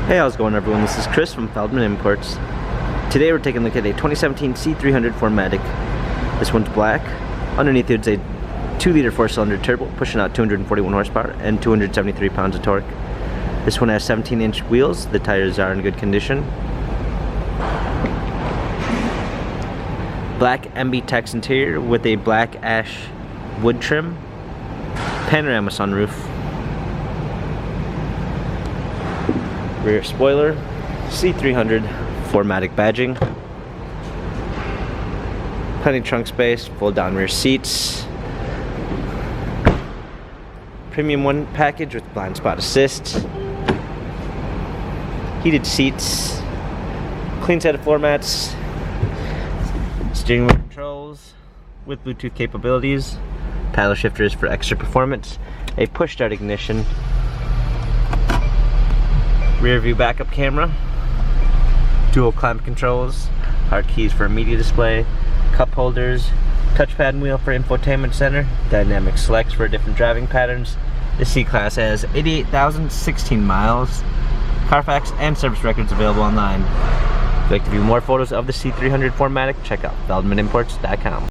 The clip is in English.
Hey, how's it going, everyone? This is Chris from Feldmann Imports. Today we're taking a look at a 2017 C300 4MATIC. This one's black. Underneath it's a 2-liter 4-cylinder turbo pushing out 241 horsepower and 273 pounds of torque. This one has 17-inch wheels. The tires are in good condition. Black MB Tex interior with a black ash wood trim. Panorama sunroof. Rear spoiler, C300 4MATIC badging. Plenty of trunk space, fold down rear seats. Premium one package with blind spot assist. Heated seats. Clean set of floor mats. Steering wheel controls with Bluetooth capabilities. Paddle shifters for extra performance. A push start ignition. Rear view backup camera, dual climate controls, hard keys for a media display, cup holders, touchpad and wheel for infotainment center, dynamic selects for different driving patterns. The C-Class has 88,016 miles, Carfax and service records available online. If you'd like to view more photos of the C300 4MATIC, check out feldmanimports.com.